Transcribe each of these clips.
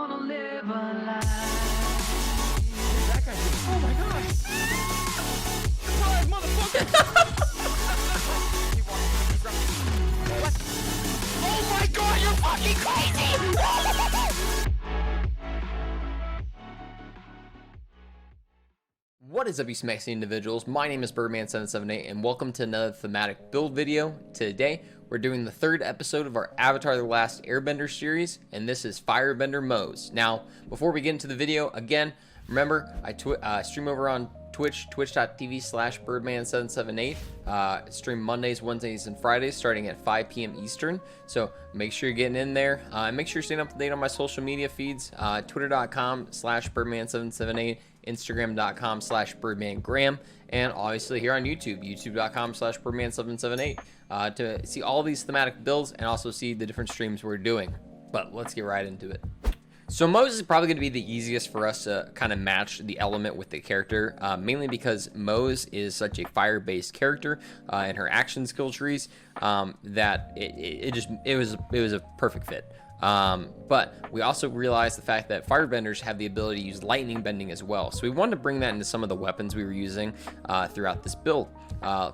wanna live a life. That guy did. Oh my gosh! Surprise, motherfucker! What? Oh my god, you're fucking crazy! What is up, you smexy individuals? My name is Birdman778 and welcome to another thematic build video. Today, we're doing the third episode of our Avatar: The Last Airbender series, and this is Firebender Moze. Now, before we get into the video, again, remember, I stream over on Twitch, twitch.tv/Birdman778. Stream Mondays, Wednesdays, and Fridays starting at 5 p.m. Eastern. So make sure you're getting in there. And make sure you're staying up to date on my social media feeds. Twitter.com/Birdman778. Instagram.com/BirdmanGraham, and obviously here on YouTube, YouTube.com/Birdman778, to see all these thematic builds and also see the different streams we're doing. But let's get right into it. So Moze is probably going to be the easiest for us to kind of match the element with the character, mainly because Moze is such a fire-based character in her action skill trees that it was a perfect fit. But we also realized the fact that firebenders have the ability to use lightning bending as well. So we wanted to bring that into some of the weapons we were using throughout this build.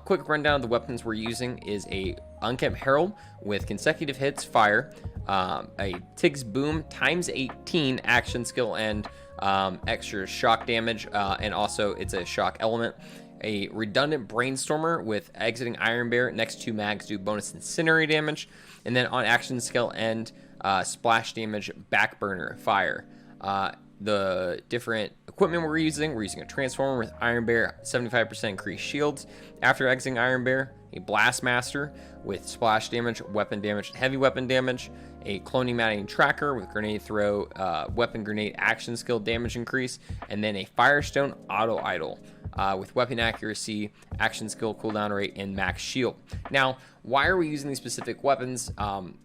Quick rundown of the weapons we're using is a Unkept Herald with consecutive hits fire, a Tig's Boom ×18 action skill and extra shock damage, and also it's a shock element. A redundant Brainstormer with exiting Iron Bear. Next two mags do bonus incendiary damage. And then on action skill end, splash damage, backburner, fire. The different equipment we're using a Transformer with Iron Bear, 75% increased shields. After exiting Iron Bear, a Blastmaster with splash damage, weapon damage, heavy weapon damage. A Cloning Matting Tracker with grenade throw, weapon grenade action skill damage increase. And then a Firestone Auto Idol with weapon accuracy, action skill cooldown rate, and max shield. Now, why are we using these specific weapons?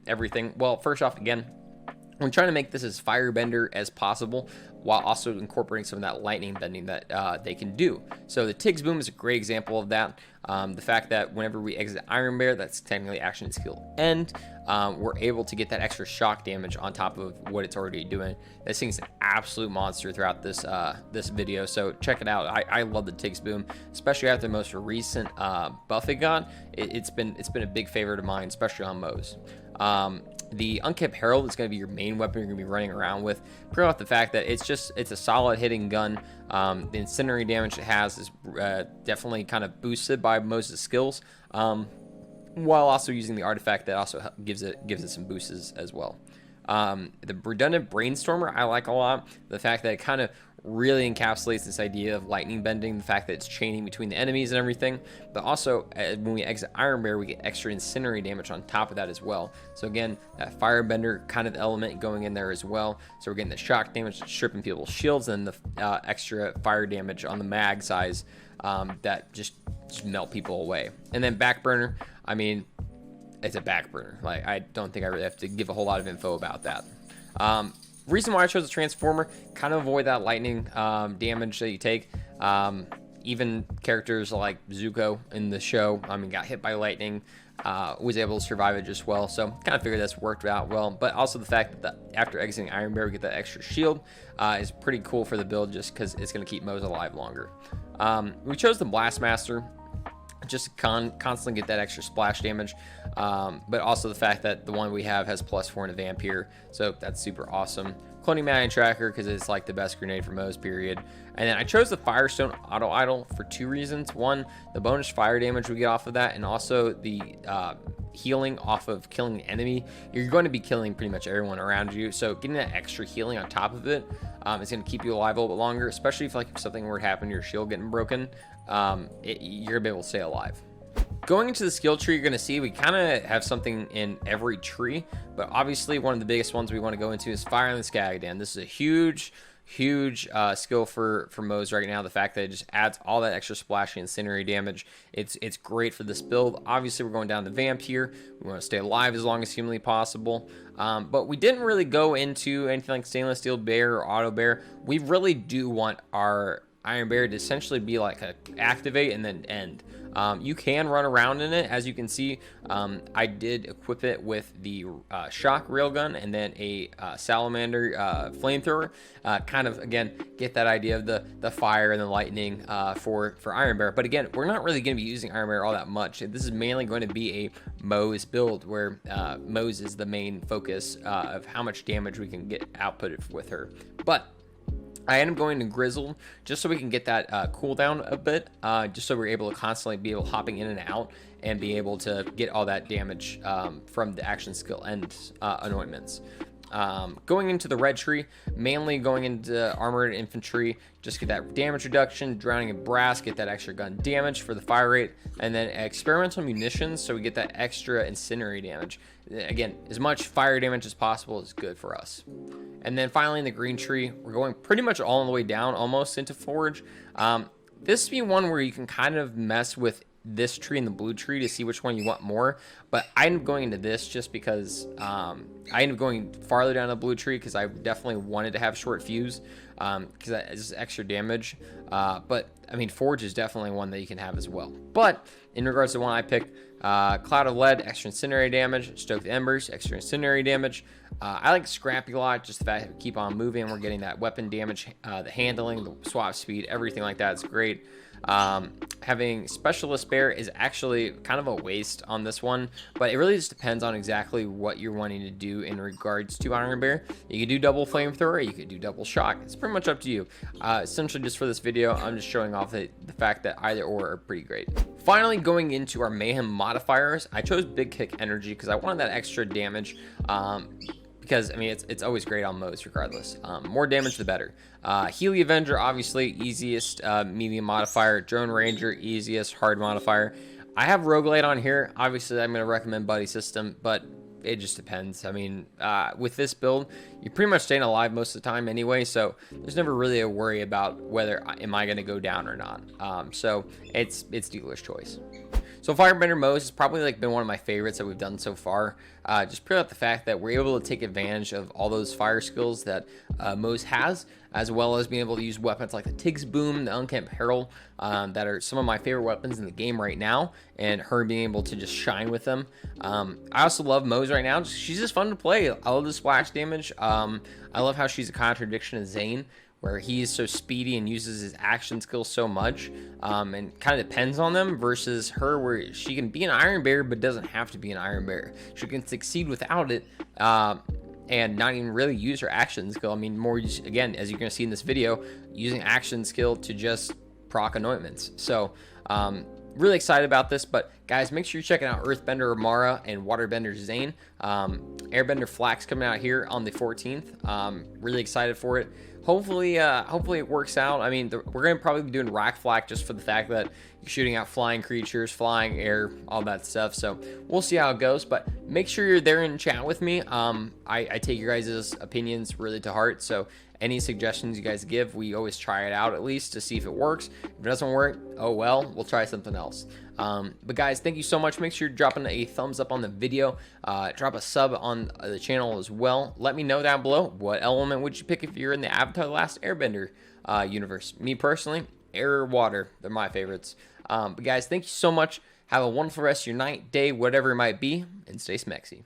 Everything. Well, first off, again, we're trying to make this as firebender as possible while also incorporating some of that lightning bending that they can do. So the Tig's Boom is a great example of that. The fact that whenever we exit Iron Bear, that's technically action skill end, we're able to get that extra shock damage on top of what it's already doing. This thing's an absolute monster throughout this this video, so check it out. I love the Tig's Boom, especially after the most recent buff it got. It's been a big favorite of mine, especially on Moze. The Unkept Herald is going to be your main weapon you're going to be running around with. Pretty off the fact that it's a solid hitting gun. The incendiary damage it has is definitely kind of boosted by Moze's skills, while also using the artifact that also gives it some boosts as well. The redundant Brainstormer I like a lot. The fact that it kind of really encapsulates this idea of lightning bending, the fact that it's chaining between the enemies and everything, but also when we exit Iron Bear, we get extra incendiary damage on top of that as well. So again, that firebender kind of element going in there as well. So we're getting the shock damage, stripping people's shields, and the extra fire damage on the mag size that just melt people away. And then backburner, I mean, it's a backburner. Like, I don't think I really have to give a whole lot of info about that. Reason why I chose a Transformer, kind of avoid that lightning damage that you take. Even characters like Zuko in the show, I mean, got hit by lightning, was able to survive it just well. So kind of figured that's worked out well. But also the fact that after exiting Iron Bear, we get that extra shield is pretty cool for the build, just because it's going to keep Moze alive longer. We chose the Blastmaster just to constantly get that extra splash damage, but also the fact that the one we have has +4 in a Vampire, so that's super awesome. Cloning Matting Tracker because it's like the best grenade for Moze, period. And then I chose the Firestone Auto Idol for two reasons. One, the bonus fire damage we get off of that, and also the healing off of killing an enemy. You're going to be killing pretty much everyone around you, so getting that extra healing on top of it is going to keep you alive a little bit longer, especially if like something were to happen, your shield getting broken. You're gonna be able to stay alive. Going into the skill tree, you're gonna see we kind of have something in every tree, but obviously one of the biggest ones we want to go into is Fire on the Skagadan. This is a huge skill for Moze right now. The fact that it just adds all that extra splashing incendiary damage, it's great for this build. Obviously we're going down to Vamp here. We want to stay alive as long as humanly possible, but we didn't really go into anything like Stainless Steel Bear or Auto Bear. We really do want our Iron Bear to essentially be like a activate and then end. You can run around in it. As you can see, I did equip it with the shock railgun and then a salamander flamethrower. Kind of, again, get that idea of the fire and the lightning for Iron Bear. But again, we're not really going to be using Iron Bear all that much. This is mainly going to be a Moze build where Moze is the main focus of how much damage we can get outputted with her. But I end up going to Grizzle just so we can get that cooldown a bit, just so we're able to constantly be able hopping in and out and be able to get all that damage from the action skill and anointments. Going into the red tree, mainly going into armored infantry, just get that damage reduction, drowning in brass, get that extra gun damage for the fire rate, and then experimental munitions, so we get that extra incendiary damage. Again, as much fire damage as possible is good for us. And then finally in the green tree, we're going pretty much all the way down almost into forge. This would be one where you can kind of mess with this tree and the blue tree to see which one you want more, but I end up going into this just because I end up going farther down the blue tree because I definitely wanted to have short fuse because that is extra damage. But I mean, forge is definitely one that you can have as well. But in regards to one I picked, cloud of lead, extra incendiary damage, stoked embers, extra incendiary damage. I like scrappy a lot, just the fact that we keep on moving, we're getting that weapon damage, the handling, the swap speed, everything like that is great. Having specialist bear is actually kind of a waste on this one, but it really just depends on exactly what you're wanting to do in regards to Iron Bear. You could do double flamethrower, you could do double shock. It's pretty much up to you. Essentially just for this video, I'm just showing off the fact that either or are pretty great. Finally, going into our Mayhem modifiers, I chose Big Kick Energy because I wanted that extra damage. Because I mean it's always great on Moze regardless. More damage the better. Healy Avenger, obviously easiest medium modifier. Drone Ranger, easiest hard modifier. I have Roguelite on here. Obviously I'm going to recommend Buddy System, but it just depends. I mean, with this build, you're pretty much staying alive most of the time anyway, so there's never really a worry about whether am I going to go down or not. So it's dealer's choice. So Firebender Moze has probably like been one of my favorites that we've done so far. Just pure out the fact that we're able to take advantage of all those fire skills that Moze has, as well as being able to use weapons like the Tig's Boom, the Unkempt Herald, that are some of my favorite weapons in the game right now, and her being able to just shine with them. I also love Moze right now. She's just fun to play. I love the splash damage. I love how she's a contradiction of Zane, where he is so speedy and uses his action skills so much, and kind of depends on them, versus her where she can be an Iron Bear but doesn't have to be an Iron Bear. She can succeed without it and not even really use her action skill. I mean, more just, again, as you're going to see in this video, using action skill to just proc anointments. So really excited about this, but guys, make sure you're checking out Earthbender Amara and Waterbender Zane. Airbender Flax coming out here on the 14th. Really excited for it. Hopefully it works out. I mean, we're going to probably be doing rack flak just for the fact that you're shooting out flying creatures, flying air, all that stuff. So we'll see how it goes, but make sure you're there in chat with me. I take your guys' opinions really to heart. So any suggestions you guys give, we always try it out at least to see if it works. If it doesn't work, oh well, we'll try something else. But guys, thank you so much. Make sure you're dropping a thumbs up on the video. Drop a sub on the channel as well. Let me know down below, what element would you pick if you're in the Avatar The Last Airbender universe? Me personally, air or water, they're my favorites. But guys, thank you so much. Have a wonderful rest of your night, day, whatever it might be, and stay smexy.